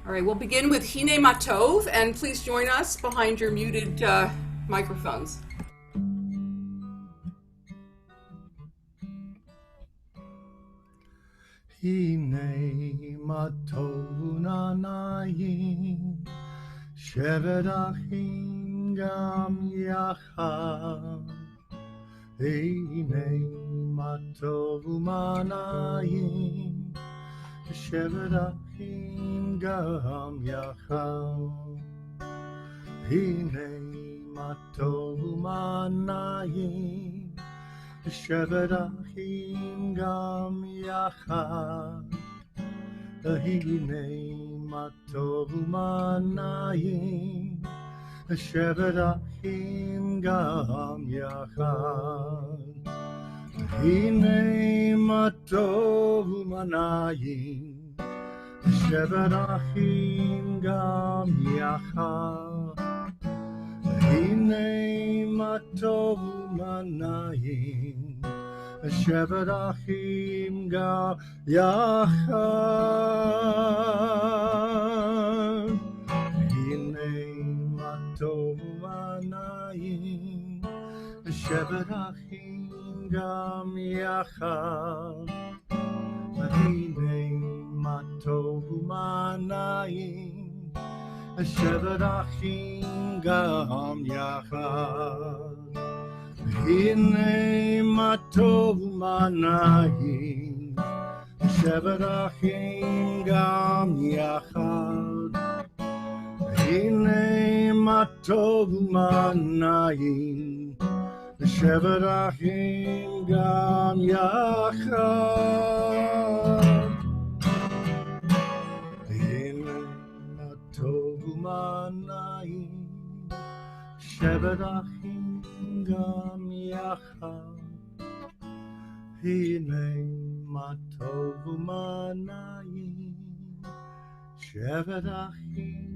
All right, we'll begin with Hine Matov, and please join us behind your muted microphones. Hine matov nanayim, shevet achim gam yachad. Hine matov manayim, shevet achim gam yachad. Hine matov manayim, shevet achim gam yachad. Hine matov manayim, shevet achim gam yachad. Hine matov manayim, shevet achim gam yachad. Hine matov manayim, shevet achim gam yachad. Hine matov manayim, shevet achim gam yachad. Hine matov manayim, shevet achim gam yachad. Hine matov manayim, shevet achim gam yachad. Hine matov manayim, shevet achim gam yachad. Hine matov manayim, shevet achim gam yachad. Hine matov manayim, shevet achim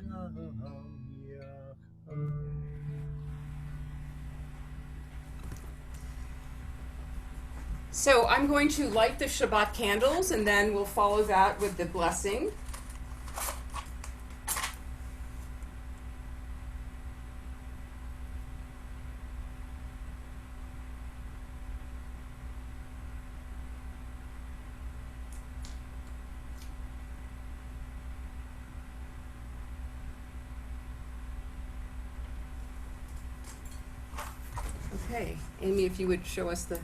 gam yachad. So I'm going to light the Shabbat candles, and then we'll follow that with the blessing. Okay, Amy, if you would show us the...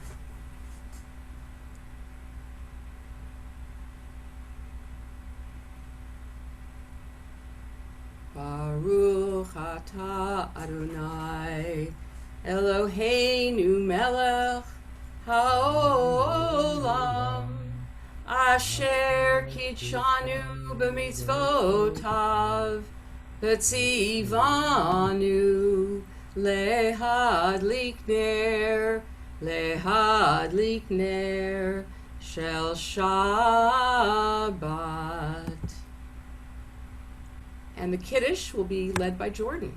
Baruch atah Adonai Eloheinu melech haolam asher kitshanu b'mitzvotav v'tzivanu lehadlik ner shel Shabbat. And the Kiddush will be led by Jordan.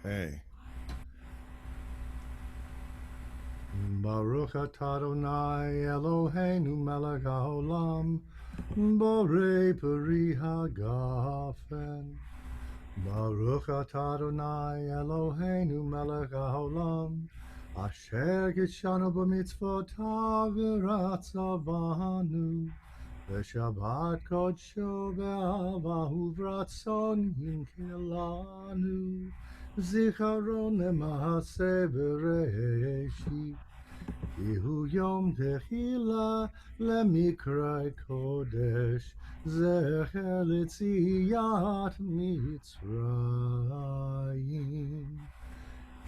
Okay. Baruch atah Adonai Eloheinu melech haolam, borei peri hagafen. Baruch atah Adonai Eloheinu melech haolam, asher kitshanu b'mitzvotav v'ratzavanu. V'shabbat kodsho be'avahu v'ratzon yinkilanu, zicharon lema'aseh b'reishit, kihu yom techila lemikra kodesh, zecher letziyat Mitzrayim.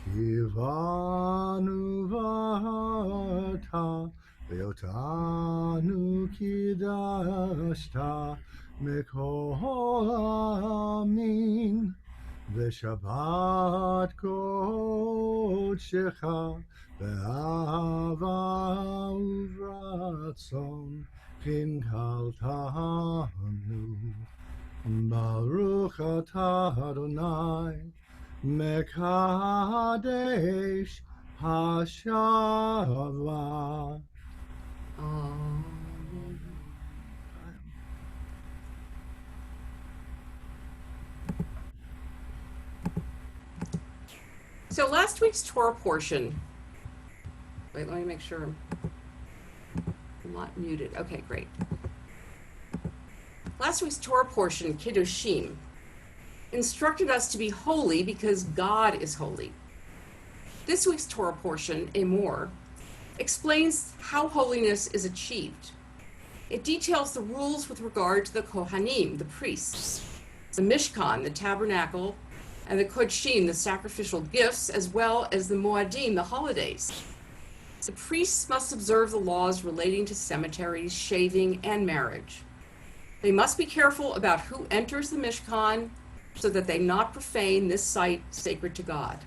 Kivanu v'ata Ve'otanu kidashta mikol amin, ve'shabbat kodshecha be'ava uvratzon kinkaltanu. Baruch atah Adonai mekadesh hashava. So last week's Torah portion, wait, let me make sure I'm not muted. Okay, great. Last week's Torah portion, Kiddushim, instructed us to be holy because God is holy. This week's Torah portion, Emor, explains how holiness is achieved. It details the rules with regard to the Kohanim, the priests, the Mishkan, the tabernacle, and the Kodshim, the sacrificial gifts, as well as the Moadim, the holidays. The priests must observe the laws relating to cemeteries, shaving, and marriage. They must be careful about who enters the Mishkan so that they not profane this site sacred to God.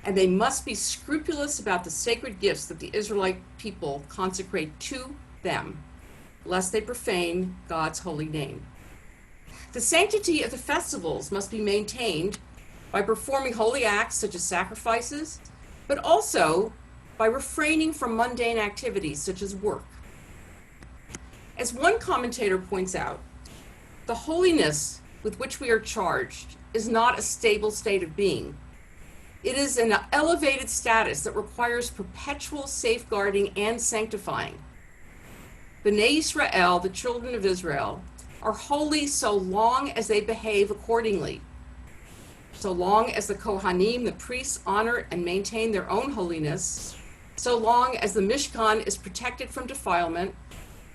And they must be scrupulous about the sacred gifts that the Israelite people consecrate to them, lest they profane God's holy name. The sanctity of the festivals must be maintained by performing holy acts such as sacrifices, but also by refraining from mundane activities such as work. As one commentator points out, the holiness with which we are charged is not a stable state of being. It is an elevated status that requires perpetual safeguarding and sanctifying. Bnei Yisrael, the children of Israel, are holy so long as they behave accordingly. So long as the Kohanim, the priests, honor and maintain their own holiness, so long as the Mishkan is protected from defilement,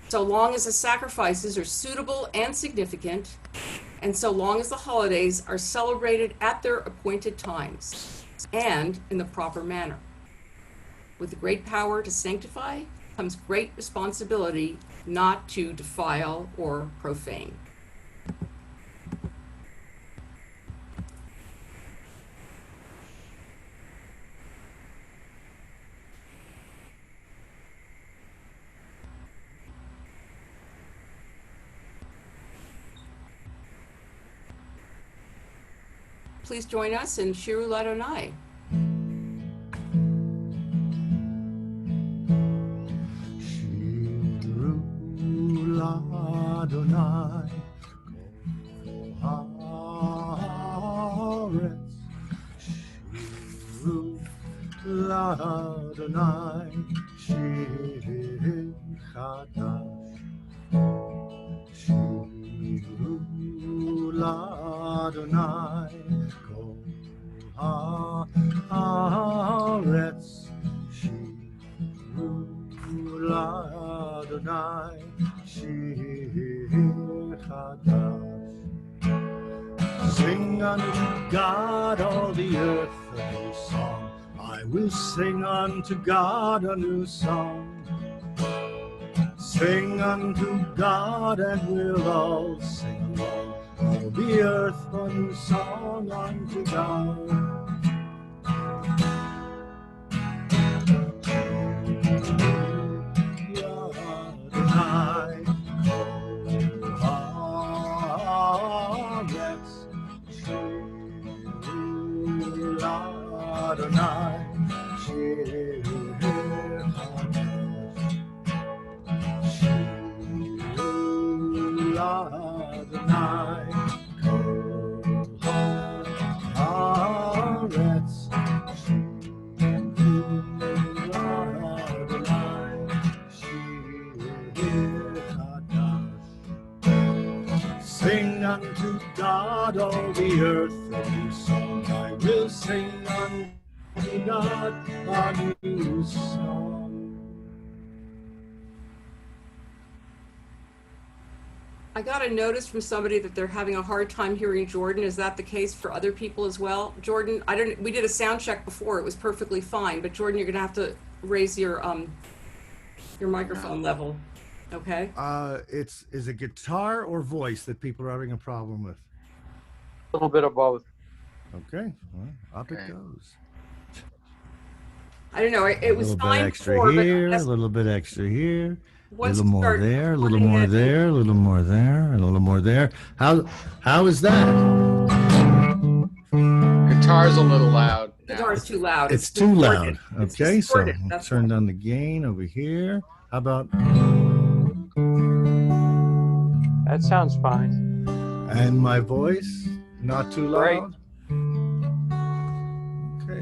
so long as the sacrifices are suitable and significant, and so long as the holidays are celebrated at their appointed times and in the proper manner. With the great power to sanctify comes great responsibility not to defile or profane. Please join us in Shiru Ladonai. Shiru Ladonai, Kol haaretz. Shiru Ladonai, Shir chadash. Shiru Ladonai, Kol haaretz. Shiru Ladonai, Shir chadash. Sing unto God, all the earth, a new song. I will sing unto God a new song. Sing unto God, and we'll all sing along. All the earth a new song unto God. Adonai, haaretz. Shir Adonai, Shir chadash. Shir Adonai, Kol haaretz. Shir Adonai, Shir chadash. Sing unto God, all the earth, a new song. I will sing unto God a new song. I got a notice from somebody that they're having a hard time hearing Jordan. Is that the case for other people as well? Jordan, we did a sound check before. It was perfectly fine, but Jordan, you're going to have to raise your microphone level. Okay? Is it guitar or voice that people are having a problem with? A little bit of both. Okay, well, up Okay. it goes. I don't know. It was a little bit fine extra before, here, but a little bit extra here, a once little you more start there, a little putting more it- there, a little more there, a little more there. How is that? Guitar's a little loud now. Guitar's too loud. It's too loud. distorted. It's Okay, so distorted, that's turn why. down the gain over here. How about, That sounds fine. and my voice, not too Great. loud? Okay.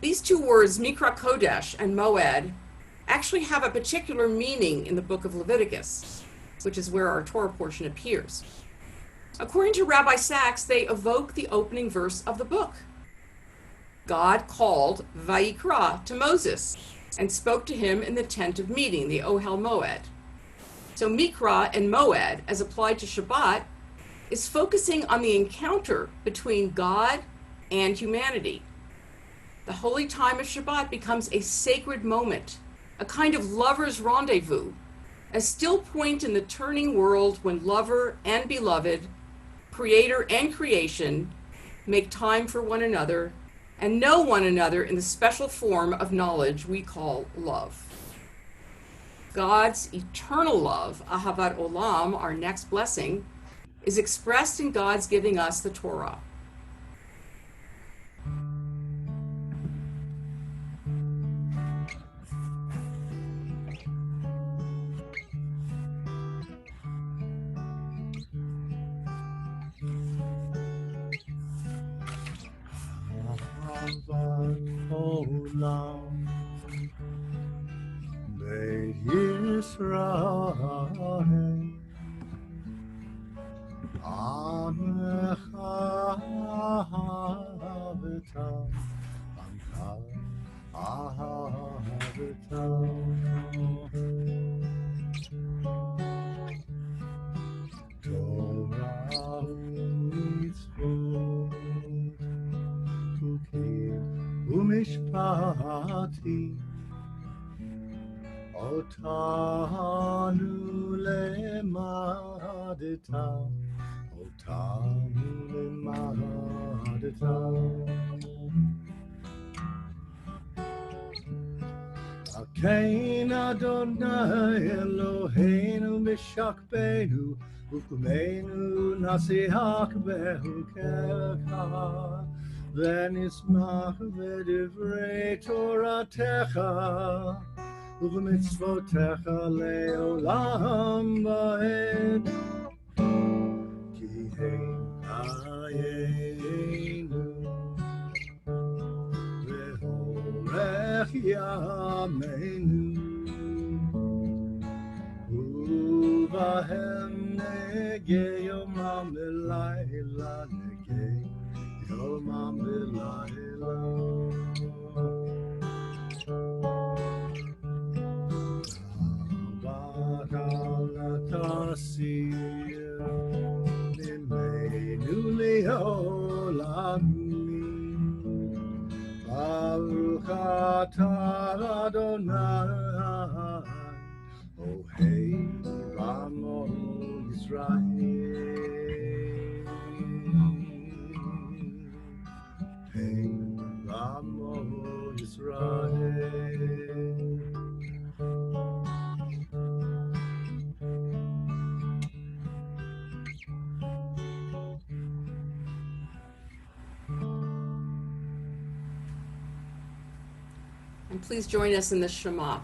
These two words, Mikra Kodesh and Moed, actually have a particular meaning in the book of Leviticus, which is where our Torah portion appears. According to Rabbi Sachs, they evoke the opening verse of the book. God called Vayikra to Moses and spoke to him in the tent of meeting, the Ohel Moed. So Mikra and Moed, as applied to Shabbat, is focusing on the encounter between God and humanity. The holy time of Shabbat becomes a sacred moment, a kind of lover's rendezvous, a still point in the turning world when lover and beloved, creator and creation, make time for one another and know one another in the special form of knowledge we call love. God's eternal love, Ahavat Olam, our next blessing, is expressed in God's giving us the Torah. Ahavat Olam, Beit Yisrael, Amecha Ahavetam, Amcha Ahavetam. Torah u'mitzvot, Chukim u'mishpatim, Otanu lemadetam, Otanu lemadetam. Akein Adonai Eloheinu b'shakbenu, Ukumenu nasihak behukecha, V'nismach v'divrei Toratecha, U'mitzvotecha le'olam va'ed, Ki hein hayenu, V'horech yameinu, Uvahem nege yomam v'layla, Nege yomam v'layla. Tasir Nimeinu Le'olamim, Baruch atah Adonai Ohei B'amo Yisrael, Ohei B'amo Yisrael. And please join us in the Shema.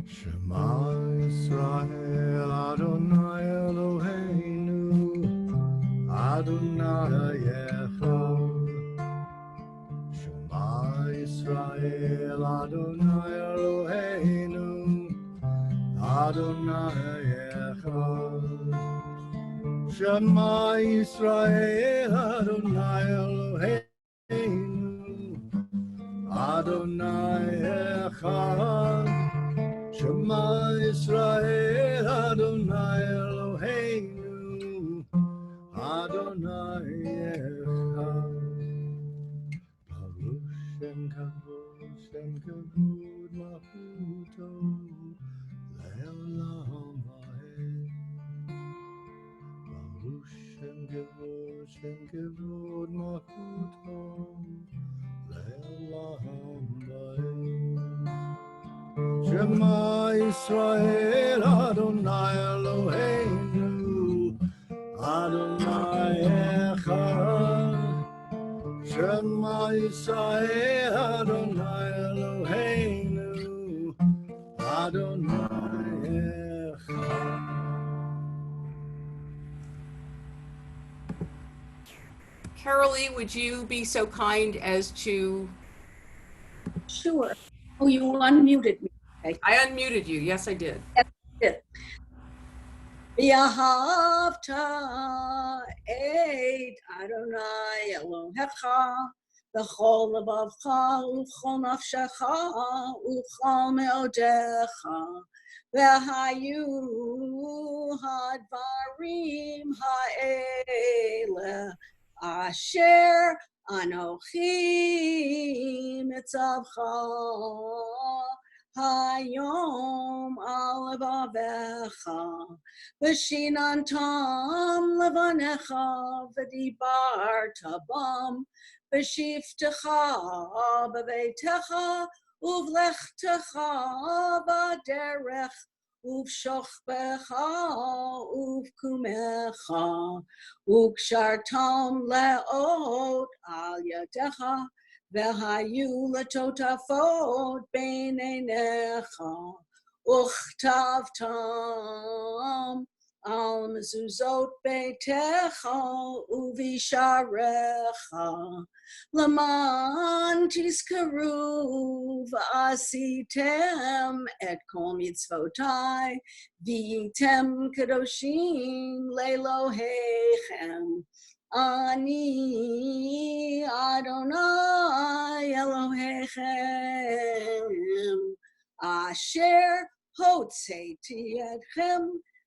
Shema Yisrael, Adonai Eloheinu, Adonai Echad. Shema Yisrael, Adonai Eloheinu, Adonai Echad. Shema Yisrael, Adonai Eloheinu, Adonai Echad. Shema Yisrael, Adonai Eloheinu, Adonai Echad. Baruch Shem Kavod Malchuto, Le'olam va'ed. Baruch Shem Kavod Malchuto, Le'olam va'ed. Shema Yisrael, Adonai Eloheinu, Adonai Echad. Shema Yisrael, Adonai Eloheinu, Adonai Echad. Carolee, would you be so kind as to... Sure. Oh, you unmuted me. Okay. I unmuted you. Yes, I did. V'ahavta et Adonai Elohecha b'chol lebavcha u'chol nafshecha u'chol meodecha v'hayu hadvarim ha'ele asher anochi mitzavcha hayom al levavecha V'shinantam levanecha v'dibarta bam v'shiftecha b'veitecha uvlechtecha b'derech uv'shochbecha uv'kumecha u'kshartam leot al yadecha v'hayu letotafot b'neinecha Uchtavtam al mezuzot beitecha uvisharecha laman tizkaru v'asitem et kol mitzvotai v'yitem kadoshim lelohechem Ani Adonai Elohechem Asher Hotzeti etchem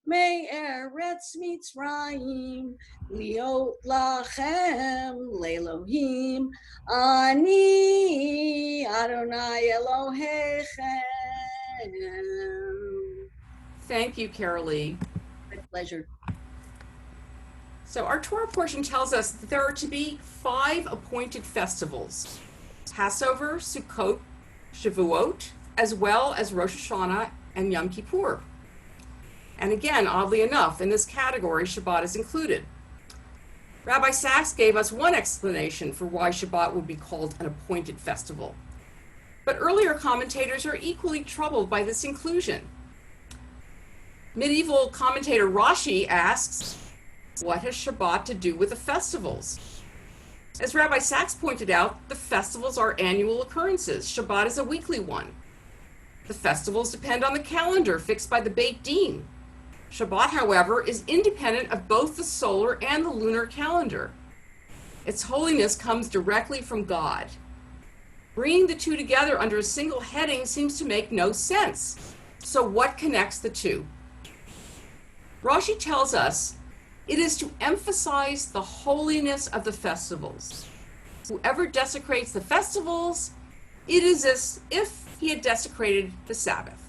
me'eretz Mitzrayim liot lachem le'Elohim ani Adonai Elohechem. Thank you, Carolee. My pleasure. So our Torah portion tells us that there are to be 5 appointed festivals: Passover, Sukkot, Shavuot, as well as Rosh Hashanah and Yom Kippur. And again, oddly enough, in this category, Shabbat is included. Rabbi Sachs gave us one explanation for why Shabbat would be called an appointed festival. But earlier commentators are equally troubled by this inclusion. Medieval commentator Rashi asks, what has Shabbat to do with the festivals? As Rabbi Sachs pointed out, the festivals are annual occurrences. Shabbat is a weekly one. The festivals depend on the calendar fixed by the Beit Din. Shabbat, however, is independent of both the solar and the lunar calendar. Its holiness comes directly from God. Bringing the two together under a single heading seems to make no sense. So what connects the two? Rashi tells us it is to emphasize the holiness of the festivals. Whoever desecrates the festivals, it is as if he had desecrated the Sabbath.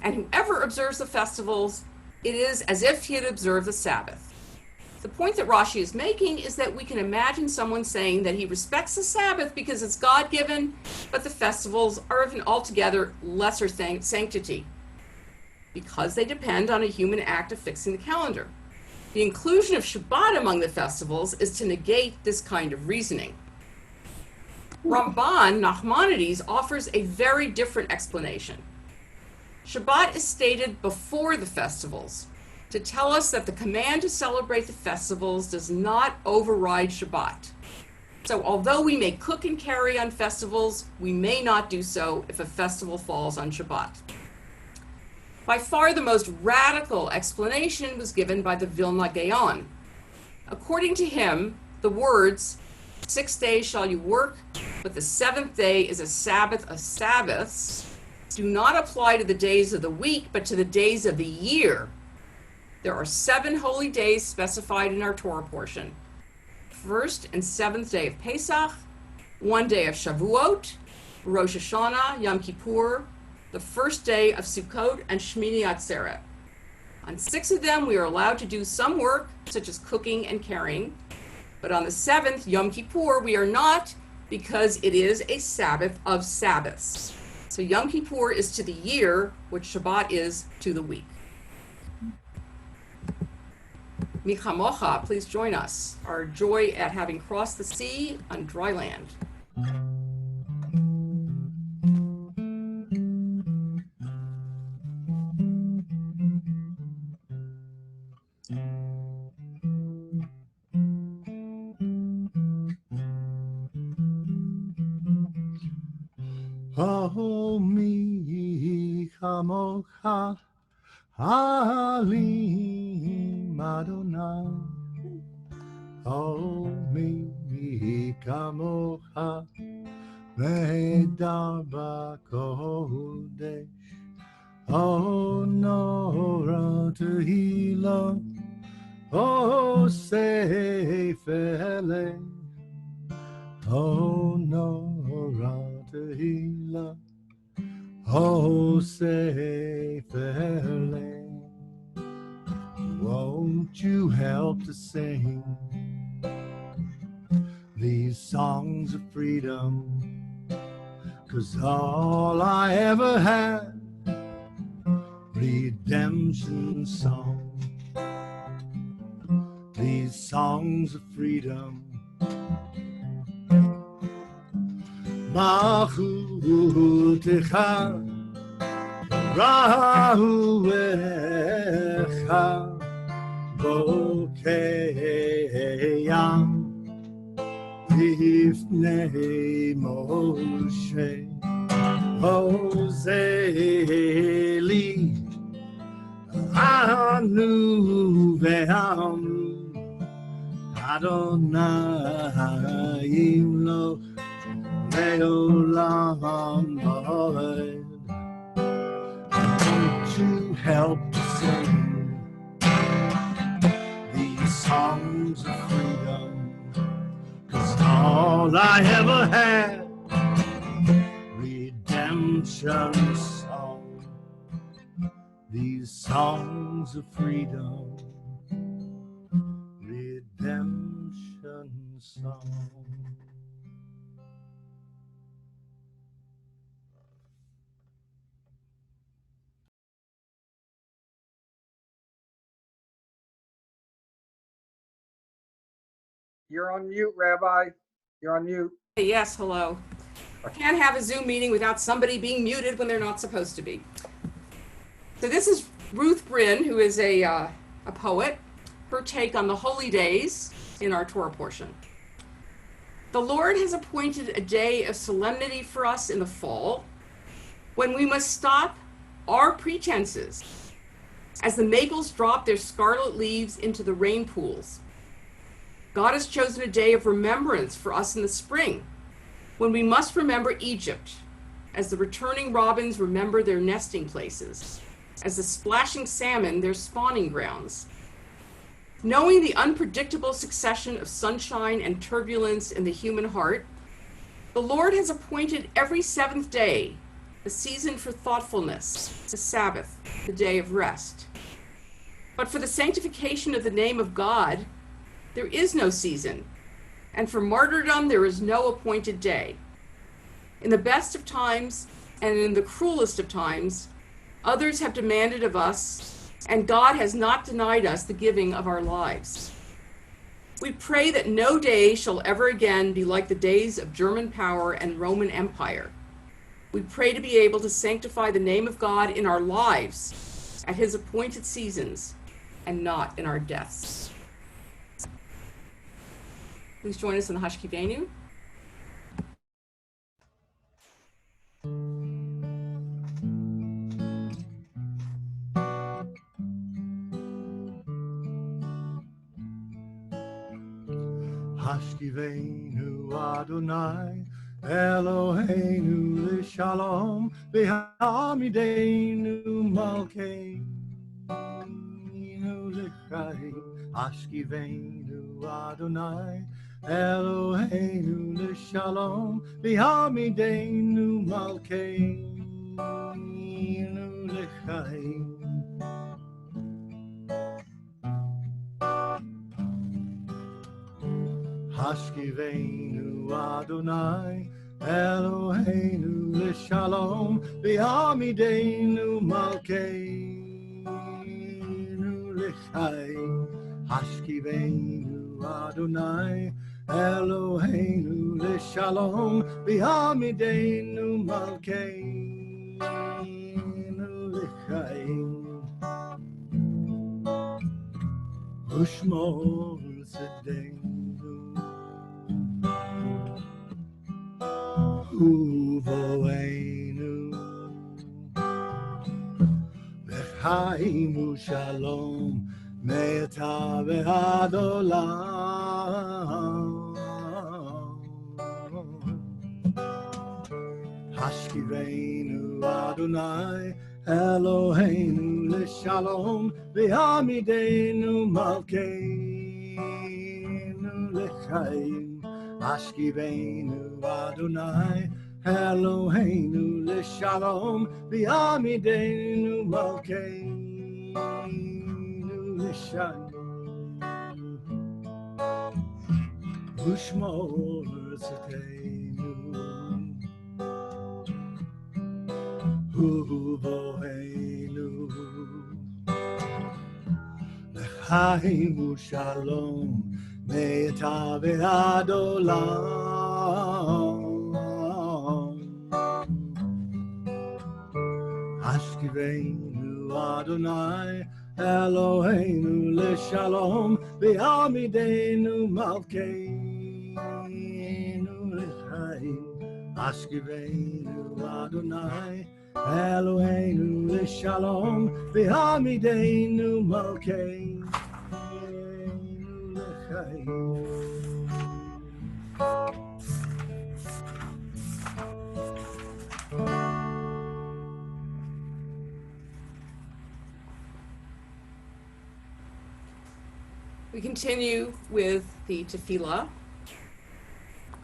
And whoever observes the festivals, it is as if he had observed the Sabbath. The point that Rashi is making is that we can imagine someone saying that he respects the Sabbath because it's God-given, but the festivals are of an altogether lesser sanctity because they depend on a human act of fixing the calendar. The inclusion of Shabbat among the festivals is to negate this kind of reasoning. Ramban Nachmanides offers a very different explanation. Shabbat is stated before the festivals to tell us that the command to celebrate the festivals does not override Shabbat. So although we may cook and carry on festivals, we may not do so if a festival falls on Shabbat. By far the most radical explanation was given by the Vilna Gaon. According to him, the words, 6 days shall you work, but the 7th day is a Sabbath of Sabbaths, do not apply to the days of the week, but to the days of the year. There are 7 holy days specified in our Torah portion. 1st and 7th day of Pesach, 1 day of Shavuot, Rosh Hashanah, Yom Kippur, the 1st day of Sukkot, and Shmini Atzeret. On 6 of them, we are allowed to do some work, such as cooking and carrying. But on the 7th, Yom Kippur, we are not, because it is a Sabbath of Sabbaths. So Yom Kippur is to the year, what Shabbat is to the week. Michamocha, please join us. Our joy at having crossed the sea on dry land. Oh, mi kamocha alim Adonai. Oh, mi kamocha medar kodesh. Oh, nora tehila. Oh, sefele. Oh, nora tehila. Oh, sefele. Won't you help to sing these songs of freedom? 'Cause all I ever had, redemption song. These songs of freedom. Mahutecha, Rahuecha, Bokeyam, Ifnei Moshe, Hoseli, Anu Ve'amru, Adonai Imloch, Leolam Ha'ed. Won't you help to sing these songs of freedom? 'Cause all I ever had, redemption song. These songs of freedom, redemption song. You're on mute, Rabbi. You're on mute. Yes, hello. Can't have a Zoom meeting without somebody being muted when they're not supposed to be. So this is Ruth Bryn, who is a poet, her take on the holy days in our Torah portion. The Lord has appointed a day of solemnity for us in the fall, when we must stop our pretenses as the maples drop their scarlet leaves into the rain pools. God has chosen a day of remembrance for us in the spring, when we must remember Egypt, as the returning robins remember their nesting places, as the splashing salmon their spawning grounds. Knowing the unpredictable succession of sunshine and turbulence in the human heart, the Lord has appointed every seventh day a season for thoughtfulness, the Sabbath, the day of rest. But for the sanctification of the name of God, there is no season, and for martyrdom there is no appointed day. In the best of times and in the cruelest of times, others have demanded of us, and God has not denied us the giving of our lives. We pray that no day shall ever again be like the days of German power and Roman Empire. We pray to be able to sanctify the name of God in our lives at his appointed seasons and not in our deaths. Please join us in the Hashkivenu. Hashkivenu Adonai, Eloheinu l'shalom, v'hamidenu malkeinu l'chaim. Hashkivenu Adonai, Eloheinu l'shalom, v'hamidenu malkeinu l'chaim. Hashkivenu Adonai, Eloheinu l'shalom, v'hamidenu malkeinu l'chaim. Hashkivenu Adonai, Eloheinu l'shalom, v'hamidenu malkeinu l'chaim. Ushmor tzedenu Uvoei לחיים ושלום מעתה ועד עולם. השכיבנו אדוני אלוהינו לשלום ויעמידנו מלכנו לחיים. השכיבנו אדוני אלוהינו לשלום ויעמידנו מלכנו לשלום ושמור צאתנו ובואנו לחיים ושלום מעתה ועד עולם. השכיבנו אדוני אלוהינו לשלום ויעמידנו מלכנו לחיים. השכיבנו אדוני אלוהינו לשלום ויעמידנו מלכנו לחיים. We continue with the tefillah.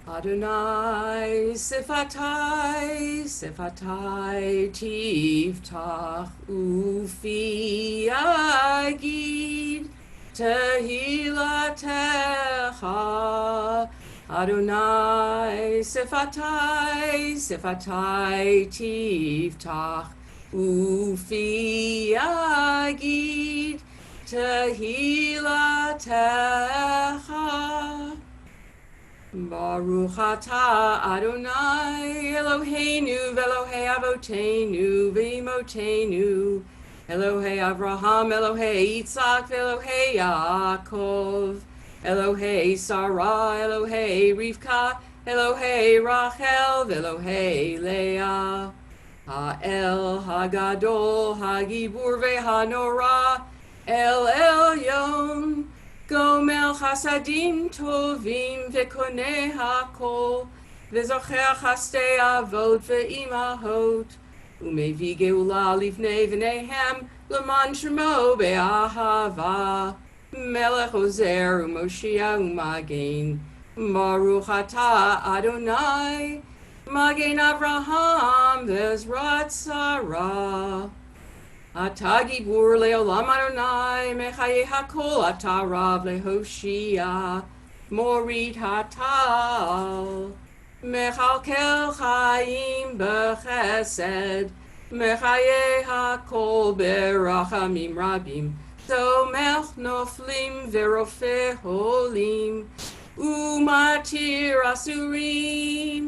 Adonai sifatai, sifatai tiftach ufi agid tehilatecha. Adonai sifatai, sifatai tiftach ufi agid tehilatecha. Baruch atah Adonai Eloheinu v'Elohei Avotenu v'Imotenu Elohei Avraham Elohei Yitzhak v'Elohei Yaakov Elohei Sarah Elohei Rivka Elohei Rachel v'Elohei Leah Ha'el Hagadol Hagibur v'Hanora El Elyon Gomel chasadim tovim v'koneh hakol v'zocher chastei avot v'imahot umevi geula livnei v'nehem l'man shemo be'ahava melech ozer u'moshia u'magen Baruch atah Adonai magen Avraham v'ezrat Sarah Ata gibur leolam Adonai mechaye hakol ata rav lehoshia morid hatal mechalkel chayim bechesed mechaye hakol berachamim rabim somech noflim verofe holim umatir asurim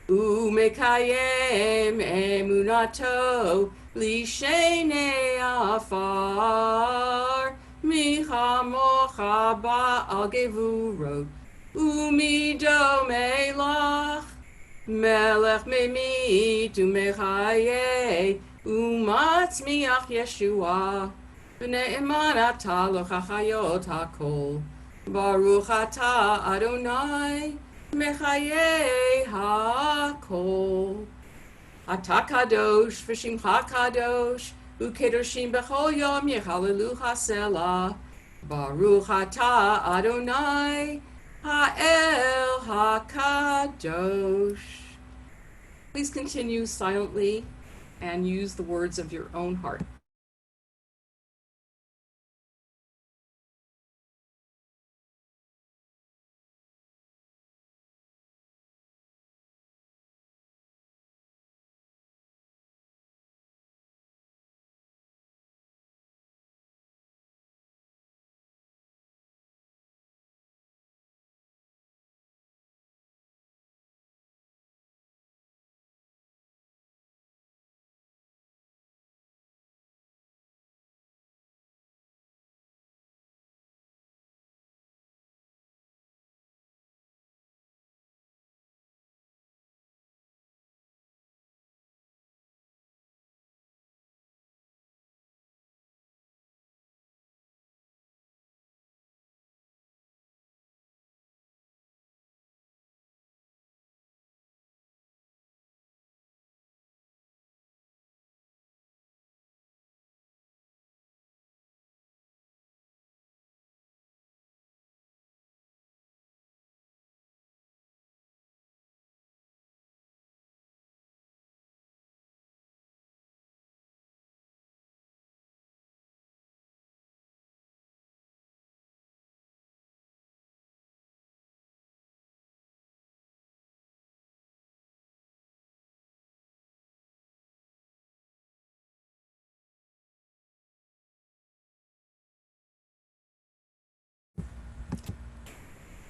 umekayem emunato Lishene afar michamocha ba'al gevurot umido melach melech memit umechaye umatzmiach Yeshua v'ne'eman atah lo chachayot hakol Baruch atah Adonai mechaye hakol Ata kadosh v'shimcha kadosh u'kedoshim b'chol yom yechalelu chasela Baruch atah Adonai ha'el hakadosh. Please continue silently and use the words of your own heart.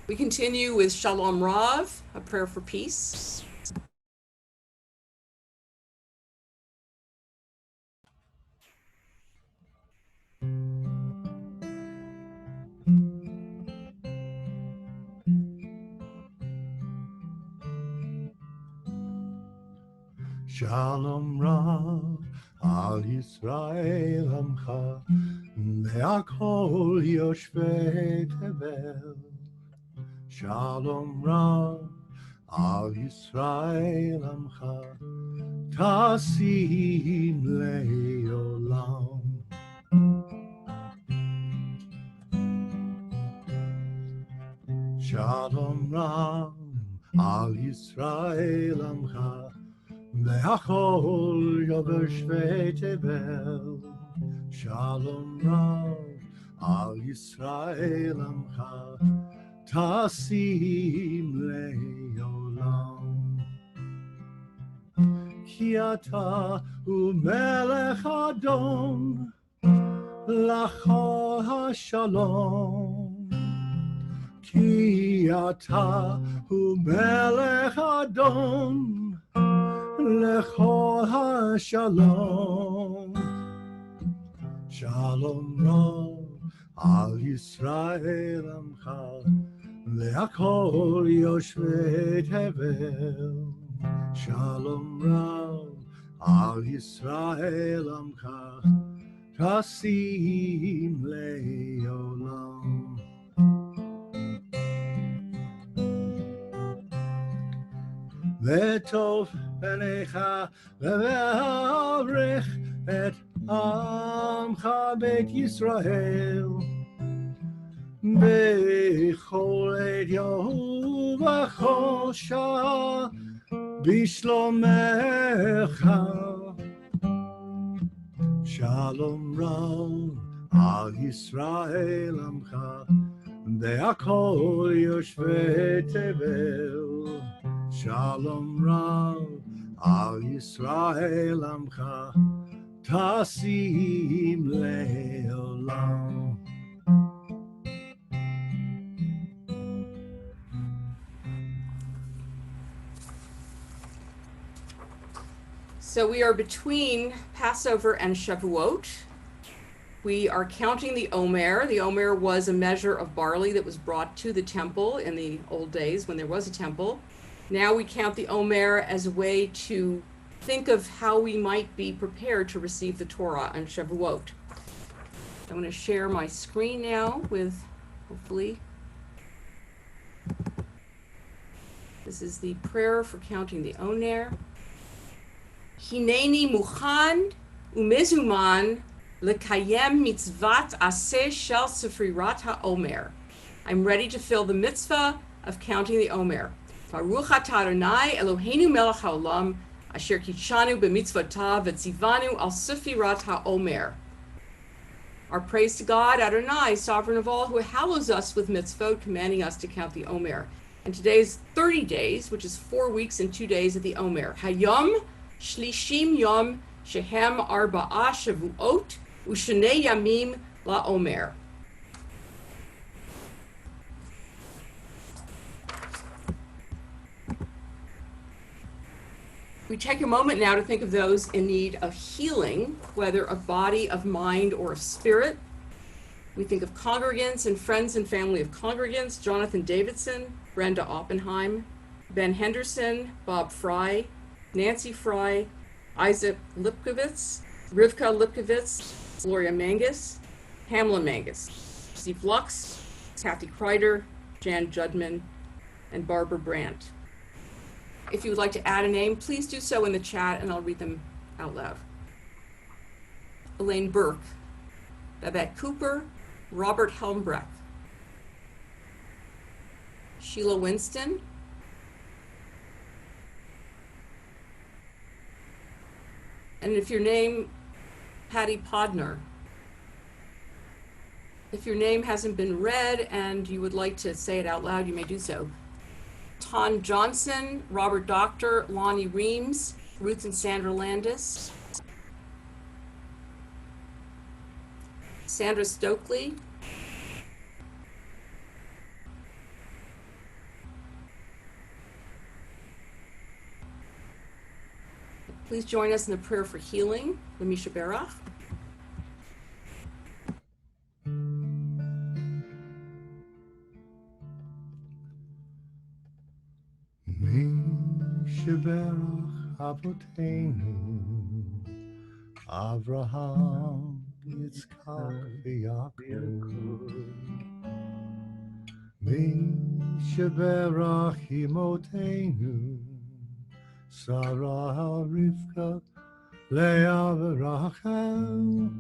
We continue with Shalom Rav, a prayer for peace. Shalom Rav al Yisrael Amcha ve'akol yoshvei tevel. Shalom Rav al Yisrael Amcha tasim le'olam. Shalom Rav al Yisrael Amcha ve'achol yoshvei tevel. Shalom Rav al Yisrael Amcha tasim le'olam. Ki ata hu melech adon lachol hashalom. Ki ata hu melech adon lechol hashalom. Shalom Rav al Yisrael Amcha ve'akol yoshvei tevel. Shalom Rav al Yisrael Amcha tasim le'olam. Ve'tov penecha ve'avrech et amcha beit Yisrael bechol edyahu v'chol shah bishlomecha. Shalom Rav al Yisrael Amcha ve'akol yoshvei tevel. Shalom Rav al Yisrael Amcha tasim le'olam. So we are between Passover and Shavuot. We are counting the Omer. The Omer was a measure of barley that was brought to the temple in the old days when there was a temple. Now we count the Omer as a way to think of how we might be prepared to receive the Torah on Shavuot. I'm going to share my screen now with, hopefully, this is the prayer for counting the Omer. Hineni muchan umezuman lekayem mitzvat aseh shel sefrirat haomer. I'm ready to fill the mitzvah of counting the Omer. Baruch atah Adonai Eloheinu melech haolam asher kitshanu b'mitzvotav v'tzivanu al sefrirat haomer. Our praise to God, Adonai, sovereign of all, who hallows us with mitzvot, commanding us to count the Omer. And today's 30 days, which is 4 weeks and 2 days of the Omer. Hayom Shlishim Yom Shehem Arba'a Shavuot Ushnei Yamim LaOmer. We take a moment now to think of those in need of healing, whether of body, of mind, or of spirit. We think of congregants and friends and family of congregants: Jonathan Davidson, Brenda Oppenheim, Ben Henderson, Bob Fry, Nancy Fry, Isaac Lipkovitz, Rivka Lipkovitz, Gloria Mangus, Pamela Mangus, Steve Lux, Kathy Kreider, Jan Judman, and Barbara Brandt. If you would like to add a name, please do so in the chat and I'll read them out loud. Elaine Burke, Babette Cooper, Robert Helmbrecht, Sheila Winston, and if your name, Patty Podner. If your name hasn't been read and you would like to say it out loud, you may do so. Ton Johnson, Robert Doctor, Lonnie Reams, Ruth and Sandra Landis, Sandra Stokely, Please join us in the prayer for healing, the Misha Berach. Mishaberach Avoteinu Avraham Yitzchak v'Yaakov Mishaberach Imotenu Sarah Rivka Leah v'Rachel.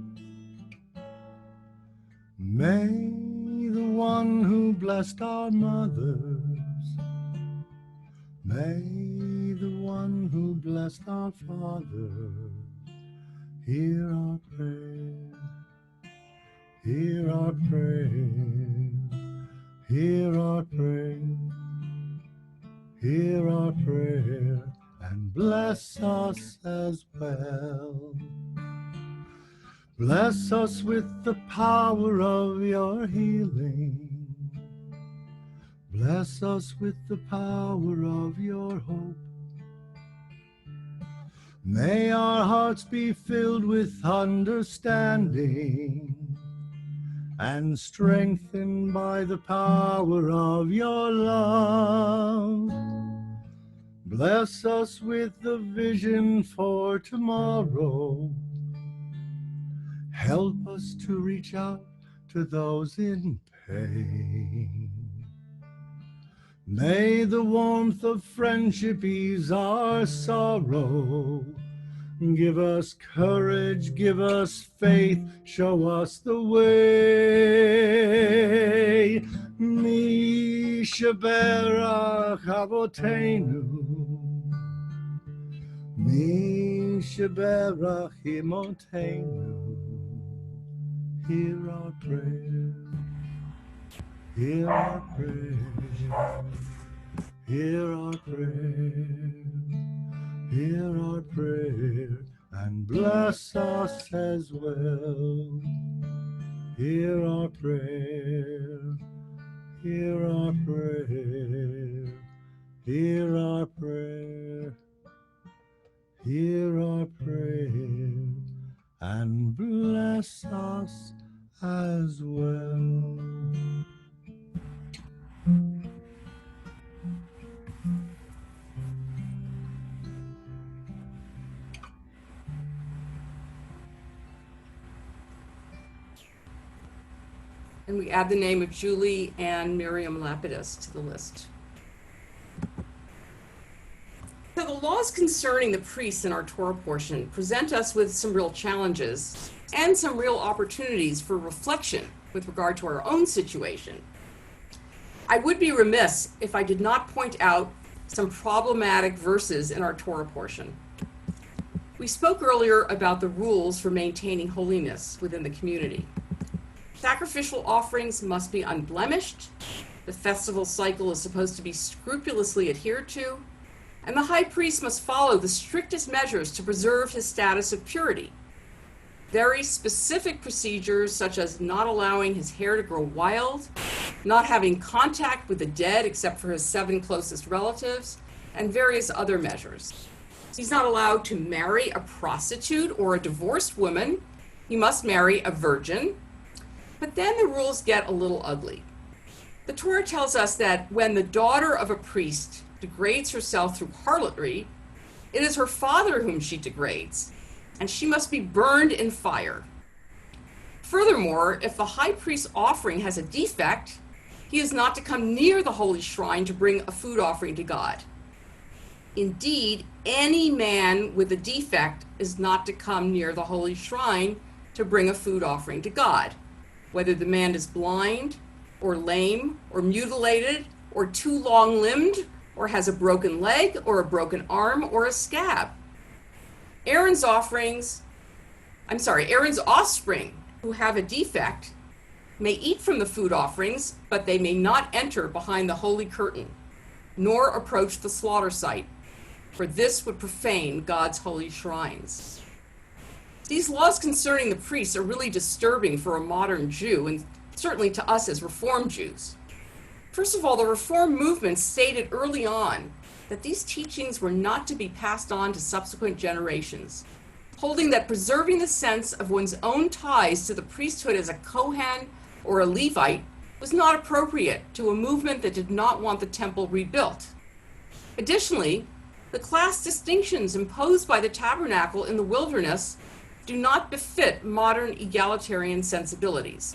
May the one who blessed our mothers, may the one who blessed our fathers, hear our prayer, hear our prayer, hear our prayer, hear our prayer, and bless us as well. Bless us with the power of your healing. Bless us with the power of your hope. May our hearts be filled with understanding and strengthened by the power of your love. Bless us with the vision for tomorrow. Help us to reach out to those in pain. May the warmth of friendship ease our sorrow. Give us courage, give us faith, show us the way. Mishaberach Avoteinu, Mishaberach Imotenu. Hear our prayer, hear our prayer, hear our prayer, hear our prayer, and bless us as well. Hear our prayer, hear our prayer, hear our prayer, hear our prayer, and bless us as well. And we add the name of Julie and Miriam Lapidus to the list. So the laws concerning the priests in our Torah portion present us with some real challenges and some real opportunities for reflection with regard to our own situation. I would be remiss if I did not point out some problematic verses in our Torah portion. We spoke earlier about the rules for maintaining holiness within the community. Sacrificial offerings must be unblemished, the festival cycle is supposed to be scrupulously adhered to, and the high priest must follow the strictest measures to preserve his status of purity. Very specific procedures such as not allowing his hair to grow wild, not having contact with the dead except for his 7 closest relatives, and various other measures. He's not allowed to marry a prostitute or a divorced woman. He must marry a virgin. But then the rules get a little ugly. The Torah tells us that when the daughter of a priest degrades herself through harlotry, it is her father whom she degrades, and she must be burned in fire. Furthermore, if the high priest's offering has a defect, he is not to come near the holy shrine to bring a food offering to God. Indeed, any man with a defect is not to come near the holy shrine to bring a food offering to God, whether the man is blind or lame or mutilated or too long-limbed or has a broken leg or a broken arm or a scab. Aaron's offspring who have a defect may eat from the food offerings, but they may not enter behind the holy curtain, nor approach the slaughter site, for this would profane God's holy shrines. These laws concerning the priests are really disturbing for a modern Jew, and certainly to us as Reformed Jews. First of all, the Reform movement stated early on that these teachings were not to be passed on to subsequent generations, holding that preserving the sense of one's own ties to the priesthood as a Kohen or a Levite was not appropriate to a movement that did not want the temple rebuilt. Additionally, the class distinctions imposed by the tabernacle in the wilderness do not befit modern egalitarian sensibilities.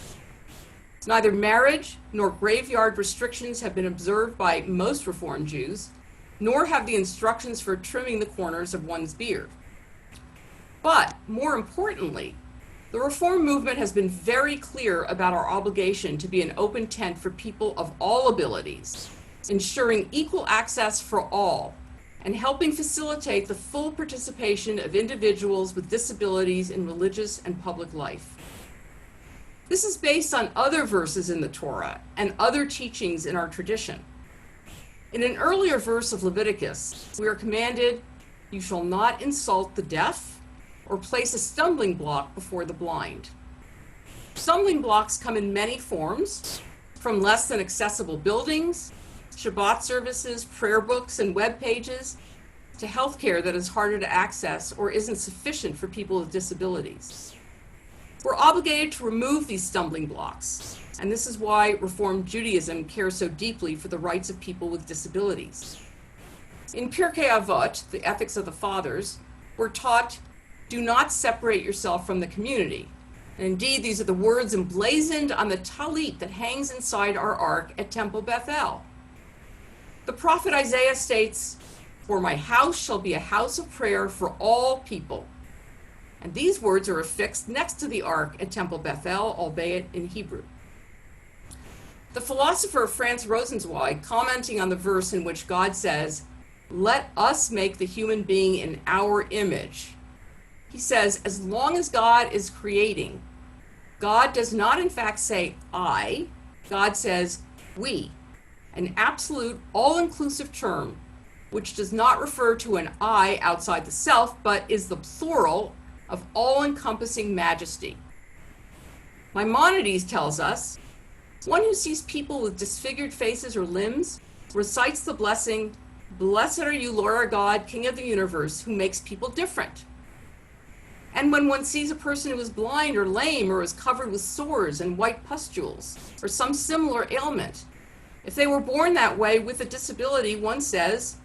Neither marriage nor graveyard restrictions have been observed by most Reform Jews, nor have the instructions for trimming the corners of one's beard. But more importantly, the Reform movement has been very clear about our obligation to be an open tent for people of all abilities, ensuring equal access for all, and helping facilitate the full participation of individuals with disabilities in religious and public life. This is based on other verses in the Torah and other teachings in our tradition. In an earlier verse of Leviticus, we are commanded, "You shall not insult the deaf or place a stumbling block before the blind." Stumbling blocks come in many forms, from less than accessible buildings, Shabbat services, prayer books, and web pages, to healthcare that is harder to access or isn't sufficient for people with disabilities. We're obligated to remove these stumbling blocks, and this is why Reform Judaism cares so deeply for the rights of people with disabilities. In Pirkei Avot, the Ethics of the Fathers, we're taught, "Do not separate yourself from the community." And indeed, these are the words emblazoned on the talit that hangs inside our ark at Temple Bethel. The prophet Isaiah states, "For my house shall be a house of prayer for all people." And these words are affixed next to the ark at Temple Bethel, albeit in Hebrew. The philosopher Franz Rosenzweig, commenting on the verse in which God says, "Let us make the human being in our image," he says, as long as God is creating, God does not in fact say "I," God says "we," an absolute, all-inclusive term, which does not refer to an I outside the self, but is the plural of all-encompassing majesty. Maimonides tells us, "One who sees people with disfigured faces or limbs recites the blessing, 'Blessed are you, Lord our God, King of the universe, who makes people different.' And when one sees a person who is blind or lame or is covered with sores and white pustules or some similar ailment, if they were born that way with a disability, one says,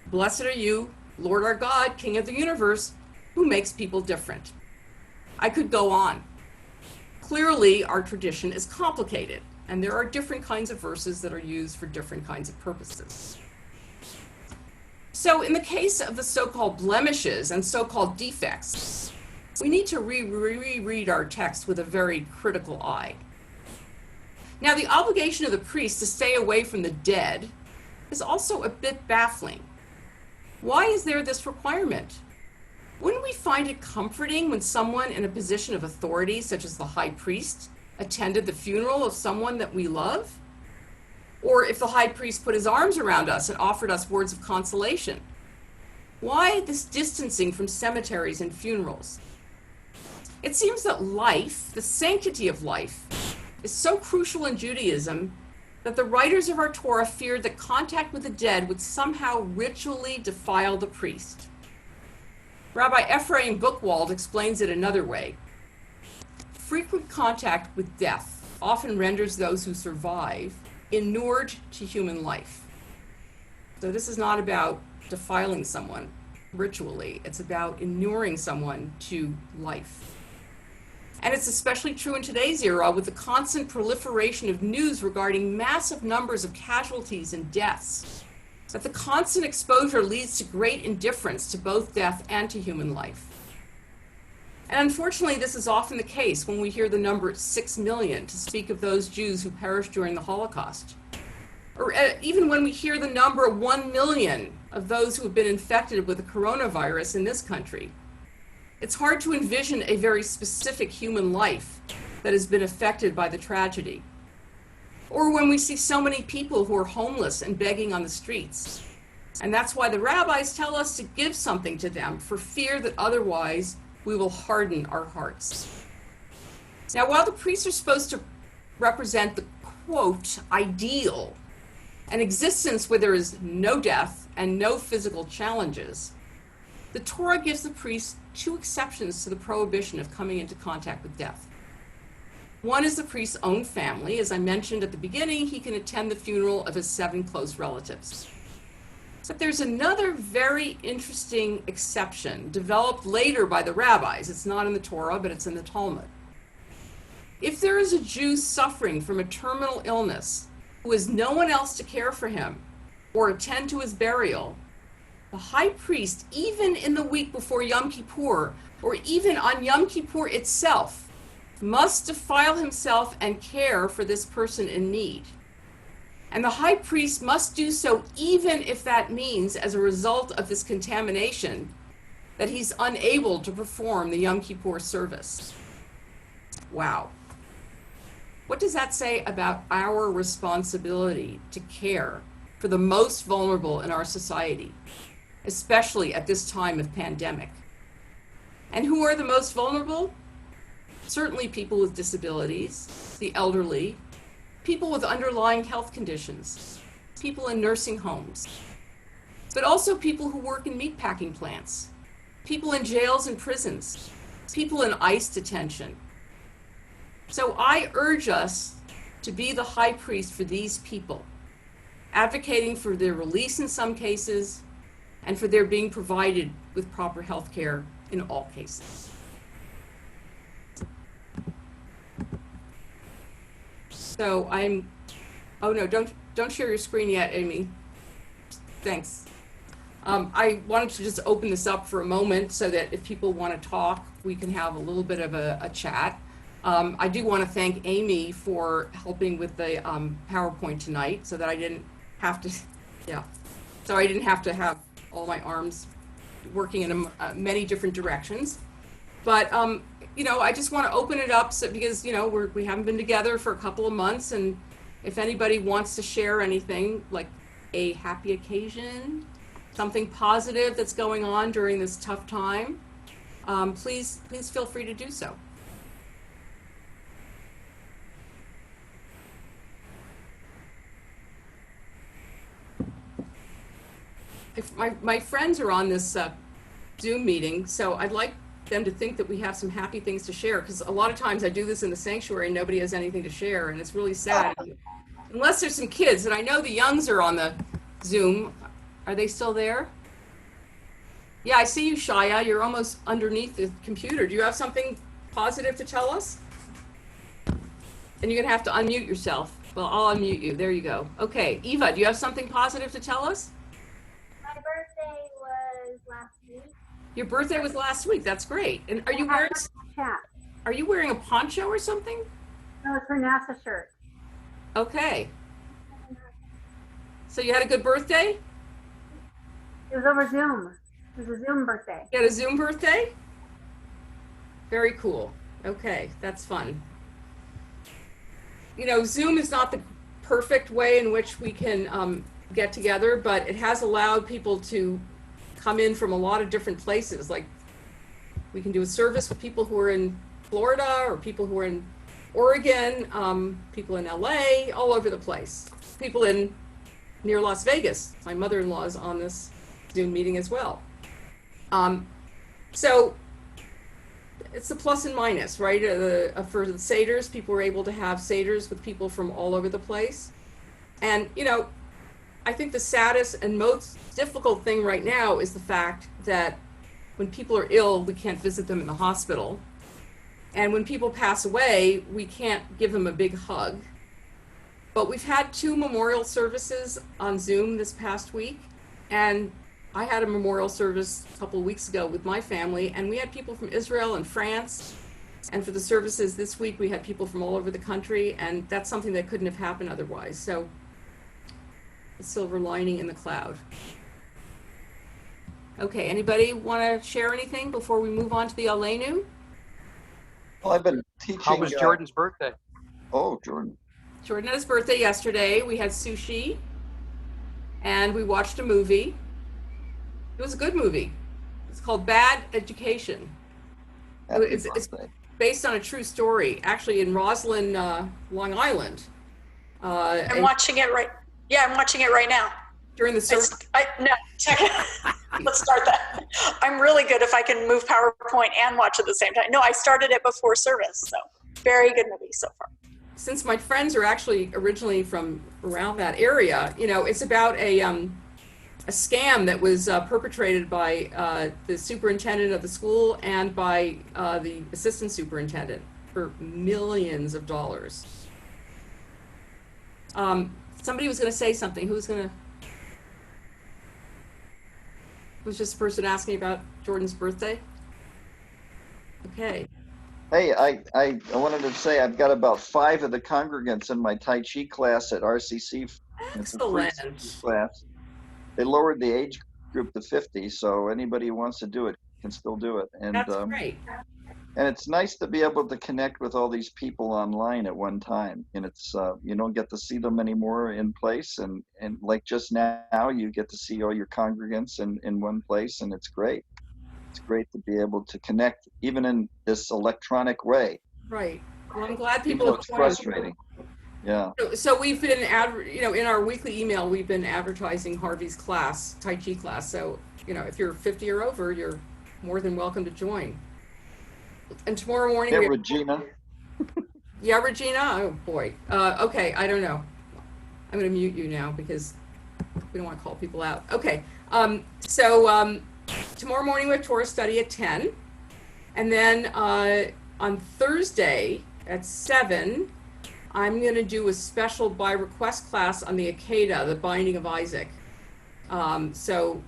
'Blessed are you, Lord our God, King of the universe, who makes people different.'" I could go on. Clearly, our tradition is complicated, and there are different kinds of verses that are used for different kinds of purposes. So in the case of the so-called blemishes and so-called defects, we need to reread our text with a very critical eye. Now, the obligation of the priest to stay away from the dead is also a bit baffling. Why is there this requirement? Wouldn't we find it comforting when someone in a position of authority, such as the high priest, attended the funeral of someone that we love? Or if the high priest put his arms around us and offered us words of consolation? Why this distancing from cemeteries and funerals? It seems that life, the sanctity of life, is so crucial in Judaism that the writers of our Torah feared that contact with the dead would somehow ritually defile the priest. Rabbi Ephraim Buchwald explains it another way. Frequent contact with death often renders those who survive inured to human life. So this is not about defiling someone ritually, it's about inuring someone to life. And it's especially true in today's era with the constant proliferation of news regarding massive numbers of casualties and deaths, that the constant exposure leads to great indifference to both death and to human life. And unfortunately, this is often the case when we hear the number 6 million to speak of those Jews who perished during the Holocaust. Or even when we hear the number 1 million of those who have been infected with the coronavirus in this country. It's hard to envision a very specific human life that has been affected by the tragedy. Or when we see so many people who are homeless and begging on the streets. And that's why the rabbis tell us to give something to them for fear that otherwise we will harden our hearts. Now, while the priests are supposed to represent the, quote, ideal, an existence where there is no death and no physical challenges, the Torah gives the priest two exceptions to the prohibition of coming into contact with death. One is the priest's own family. As I mentioned at the beginning, he can attend the funeral of his 7 close relatives. But there's another very interesting exception developed later by the rabbis. It's not in the Torah, but it's in the Talmud. If there is a Jew suffering from a terminal illness who has no one else to care for him or attend to his burial, the high priest, even in the week before Yom Kippur, or even on Yom Kippur itself, must defile himself and care for this person in need. And the high priest must do so even if that means, as a result of this contamination, that he's unable to perform the Yom Kippur service. Wow. What does that say about our responsibility to care for the most vulnerable in our society, especially at this time of pandemic? And who are the most vulnerable? Certainly people with disabilities, the elderly, people with underlying health conditions, people in nursing homes, but also people who work in meatpacking plants, people in jails and prisons, people in ICE detention. So I urge us to be the high priest for these people, advocating for their release in some cases and for their being provided with proper health care in all cases. So oh no, don't share your screen yet, Amy. Thanks. I wanted to just open this up for a moment so that if people want to talk, we can have a little bit of a chat. I do want to thank Amy for helping with the PowerPoint tonight so that I didn't have to, so I didn't have to have all my arms working in many different directions. But I just want to open it up because we haven't been together for a couple of months, and if anybody wants to share anything, like a happy occasion, something positive that's going on during this tough time, please feel free to do so. If my friends are on this Zoom meeting, so I'd like them to think that we have some happy things to share, because a lot of times I do this in the sanctuary and nobody has anything to share, and it's really sad. Unless there's some kids, and I know the Youngs are on the Zoom. Are they still there? Yeah, I see you, Shaya. You're almost underneath the computer. Do you have something positive to tell us? And you're gonna have to unmute yourself. Well, I'll unmute you. There you go. Okay, Eva, do you have something positive to tell us? My birthday was last week. Your birthday was last week. That's great. And are you wearing? Chat. Are you wearing a poncho or something? No, it's her NASA shirt. Okay. So you had a good birthday? It was over Zoom. It was a Zoom birthday. You had a Zoom birthday? Very cool. Okay, that's fun. Zoom is not the perfect way in which we can get together, but it has allowed people to come in from a lot of different places. Like, we can do a service with people who are in Florida or people who are in Oregon, people in LA, all over the place. People near Las Vegas. My mother-in-law is on this Zoom meeting as well. So it's the plus and minus, right? For the Seders, people were able to have Seders with people from all over the place. And, I think the saddest and most difficult thing right now is the fact that when people are ill, we can't visit them in the hospital. And when people pass away, we can't give them a big hug. But we've had 2 memorial services on Zoom this past week. And I had a memorial service a couple of weeks ago with my family, and we had people from Israel and France. And for the services this week, we had people from all over the country, and that's something that couldn't have happened otherwise. So, the silver lining in the cloud. Okay, anybody want to share anything before we move on to the Aleinu? Well, I've been teaching. How was Jordan's birthday? Oh, Jordan. Jordan had his birthday yesterday. We had sushi, and we watched a movie. It was a good movie. It's called Bad Education. It's based on a true story, actually in Roslyn, Long Island. I'm watching it right. Yeah, I'm watching it right now. during the service? No, let's start that. I'm really good if I can move PowerPoint and watch at the same time. No, I started it before service, so very good movie so far. Since my friends are actually originally from around that area, you know, it's about a scam that was perpetrated by the superintendent of the school and by the assistant superintendent for millions of dollars. Somebody was going to say something. Who's just the person asking about Jordan's birthday? Okay. Hey, I wanted to say I've got about 5 of the congregants in my Tai Chi class at RCC. It's a free Excellent. class. They lowered the age group to 50, so anybody who wants to do it can still do it. And That's great. and it's nice to be able to connect with all these people online at one time. And it's you don't get to see them anymore in place, and like just now you get to see all your congregants in one place, and it's great. It's great to be able to connect even in this electronic way. Right. Well, I'm glad Even people though have it's joined. frustrating. Yeah. So we've been, in our weekly email, we've been advertising Harvey's class, Tai Chi class. So, if you're 50 or over, you're more than welcome to join. And tomorrow morning, Yeah, Regina. Yeah, Regina. Oh boy. Okay, I don't know. I'm going to mute you now because we don't want to call people out. Okay. Tomorrow morning we have Torah study at 10, and then on Thursday at 7. I'm going to do a special by request class on the Akedah, the Binding of Isaac. So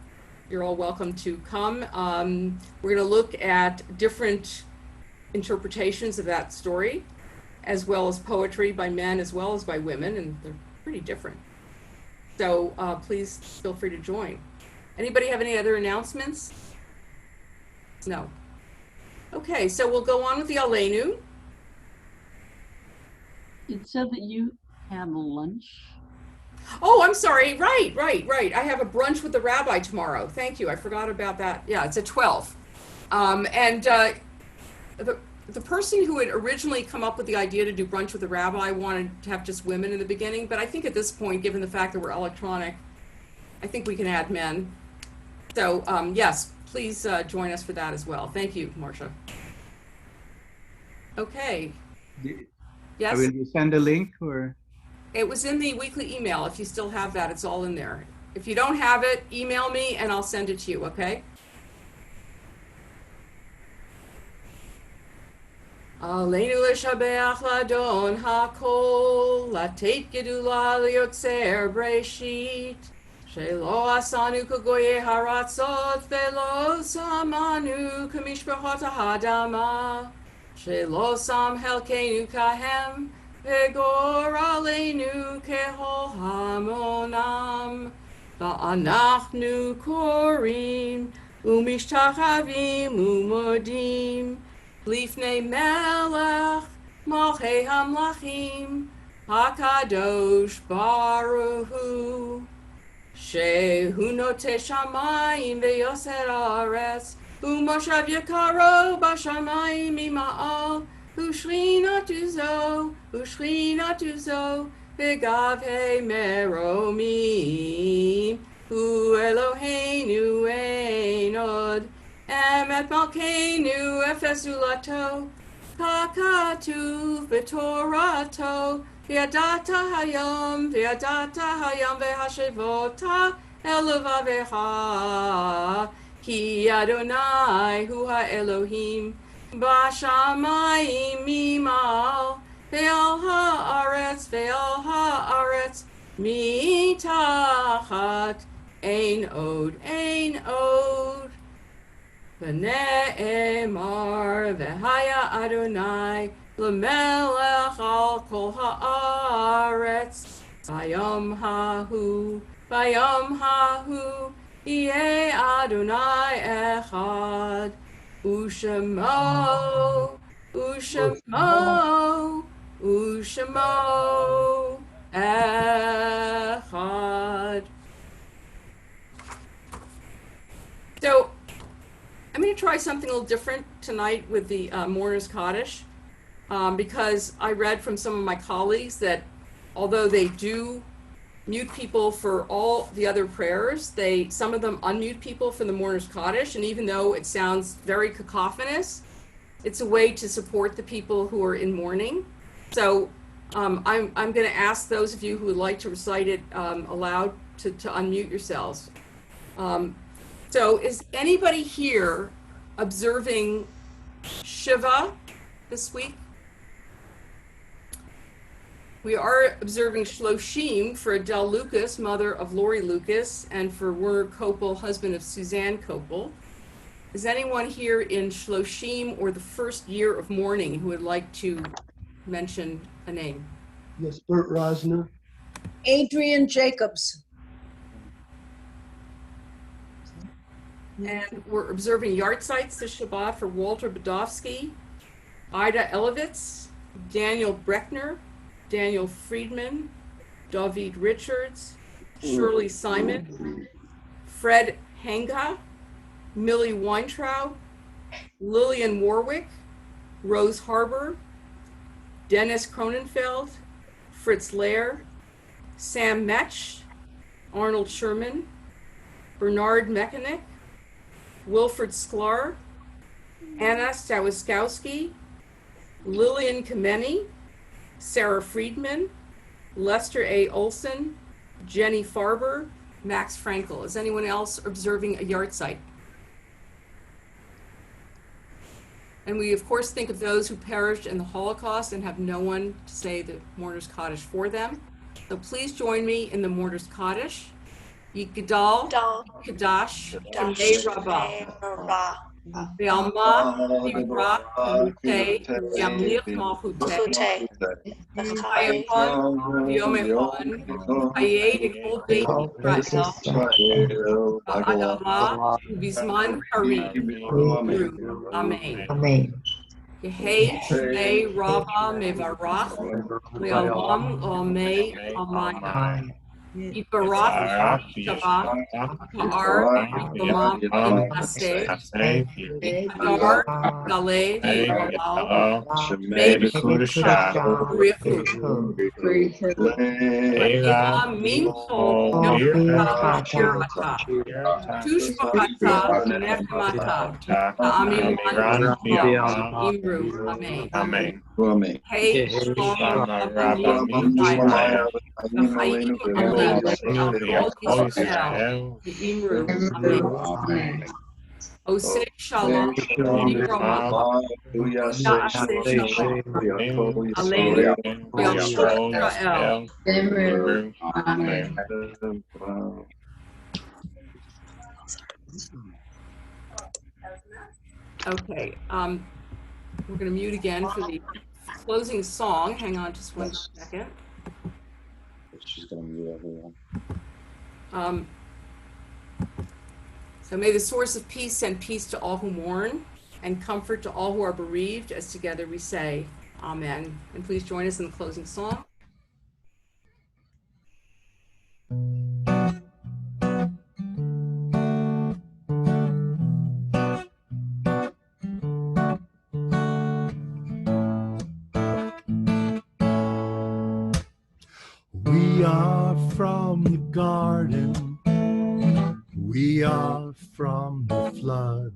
you're all welcome to come. We're going to look at different interpretations of that story, as well as poetry by men as well as by women, and they're pretty different. So please feel free to join. Anybody have any other announcements? No. Okay, so we'll go on with the Aleinu. It said that you had lunch. Oh, I'm sorry. Right. I have a brunch with the rabbi tomorrow. Thank you. I forgot about that. Yeah, it's at 12. The person who had originally come up with the idea to do brunch with the rabbi wanted to have just women in the beginning, but I think at this point, given the fact that we're electronic, I think we can add men. So, yes, please join us for that as well. Thank you, Marcia. Okay. Yes? Will you send a link or? It was in the weekly email. If you still have that, it's all in there. If you don't have it, email me and I'll send it to you, okay? Aleinu l'shabeach l'adon hakol, latet gedula liotzer breshit, shelo asanu kagoye haratzot, velo samanu kamishpachot ha'adama, shelo sam helkenu kahem, vegor aleinu kehol hamonam, va'anachnu korim, umishtachavim umodim, Lifnei Melech, Malchei Hamlachim, Hakadosh Baruch Hu, Shehu Notei Shamayim veYoser Haaretz, U'Moshav Yekaro Bashamayim Ima'al, U'Shrinatu Zo, V'Gavhei Meromim, U'Eloheinu Ein Od, Emet Malkeinu Efezulato, Kakatu V'Torato, V'Yadata Hayom V'Hashevota Elovaveha, Ki Adonai Hu HaElohim, Bashamayim Mimal, Ve'al Haaretz, Mitachat, Ein Od. V'ne'emar v'haya Adonai l'melech al kol ha'aretz v'yom hahu yeh Adonai echad u'shemo echad. So I'm going to try something a little different tonight with the Mourner's Kaddish, because I read from some of my colleagues that although they do mute people for all the other prayers. Some of them unmute people for the Mourner's Kaddish, and even though it sounds very cacophonous, it's a way to support the people who are in mourning. So I'm going to ask those of you who would like to recite it aloud to unmute yourselves. So is anybody here observing Shiva this week? We are observing Shloshim for Adele Lucas, mother of Lori Lucas, and for Werner Kopel, husband of Suzanne Kopel. Is anyone here in Shloshim or the first year of mourning who would like to mention a name? Yes, Bert Rosner. Adrian Jacobs. And we're observing yard sites this Shabbat for Walter Badovsky, Ida Elevitz, Daniel Breckner, Daniel Friedman, David Richards, Shirley Simon, Fred Hanga, Millie Weintraub, Lillian Warwick, Rose Harbor, Dennis Cronenfeld, Fritz Lair, Sam Metch, Arnold Sherman, Bernard Mechanic, Wilfred Sklar, Anna Stawiskowski, Lillian Kameni, Sarah Friedman, Lester A. Olson, Jenny Farber, Max Frankel. Is anyone else observing a yard site? And we, of course, think of those who perished in the Holocaust and have no one to say the Mourner's Kaddish for them. So please join me in the Mourner's Kaddish. Yigdal, Kadash, Kamei Rabbah. Be'alma, Yivrach, Mutei, Yamlich Malchutei, Hayakon, Yom Echon, Hayei Dekol Beit Yisrael, Adama, Bizman Karim, Amen. Yehei Shnei Rabba Mevarach, Le'olam Omei Amaya. Yibarach Shabbat Ha'ar Yomam Aseh Hadar Galeh Halal Richu Eva Mincho Yomata Shirata Tushbata Nefmata Amim Imru Amen. Hey Shalom Rabbi Oseh Shalom, Nirama, Na'aseh Shalom, Aleinu, Yashua Israel. Amen. Okay, we're going to mute again for the closing song. Hang on just one second. She's going to mute everyone. So may the source of peace send peace to all who mourn and comfort to all who are bereaved, as together we say, Amen. And please join us in the closing song. We are from the garden, we are from the flood,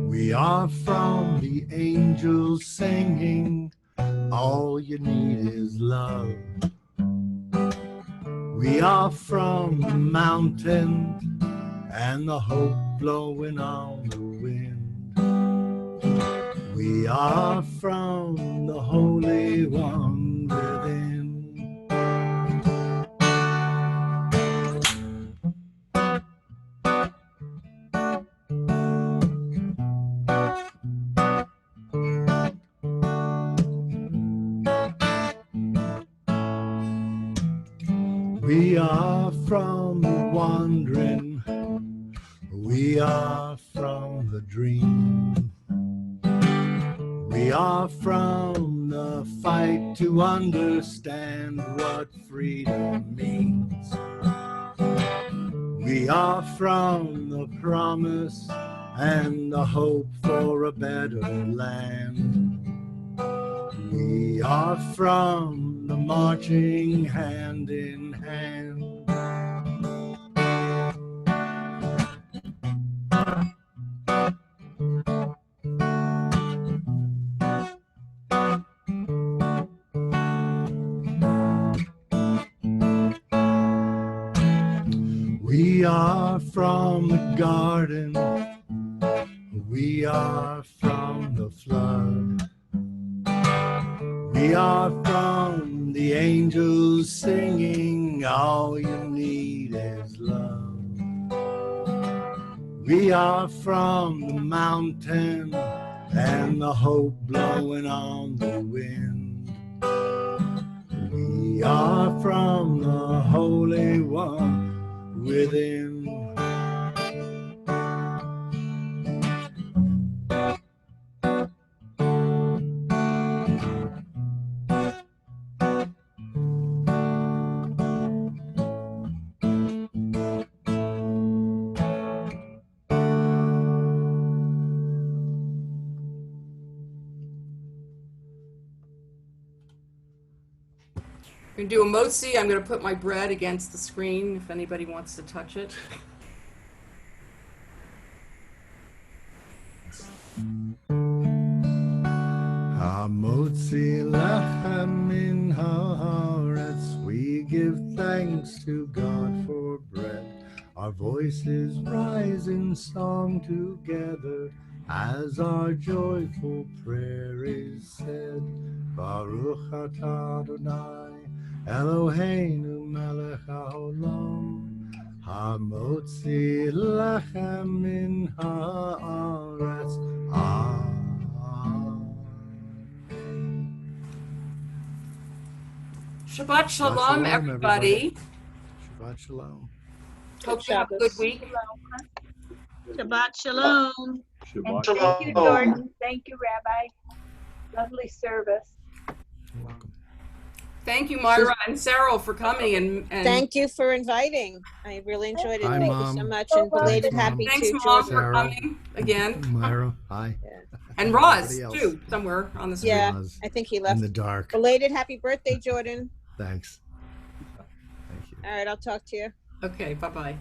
we are from the angels singing, all you need is love. We are from the mountain and the hope blowing on the wind. We are from the Holy One within. We are from the wandering, we are from the dream, we are from the fight to understand what freedom means. We are from the promise and the hope for a better land. We are from the marching hand in hand. We are from the garden, we are from the flood, we are from the angels singing, all you need is love. We are from the mountain and the hope blowing on the wind. We are from the Holy One within. We're gonna do a motzi. I'm gonna put my bread against the screen if anybody wants to touch it. Hamotzi lechem min haaretz, we give thanks to God for bread. Our voices rise in song together as our joyful prayer is said. Baruch atah Adonai Eloheinu melech haolam, hamotzi lechem min haaretz. Shabbat shalom, everybody. Shabbat shalom. Hope you have a good week. Shabbat shalom. And thank you, Jordan. Thank you, Rabbi. Lovely service. You're welcome. Thank you, Myra and Sarah, for coming. And Thank you for inviting. I really enjoyed it. Hi, Thank Mom. you so much. And belated Thanks, happy thanks, to Mom, Jordan. for coming again. Myra, hi. Yeah. And Roz, Everybody too, somewhere on the screen. Yeah, Roz, I think he in left. the dark. Belated happy birthday, Jordan. Thanks. Thank you. All right, I'll talk to you. Okay, bye-bye.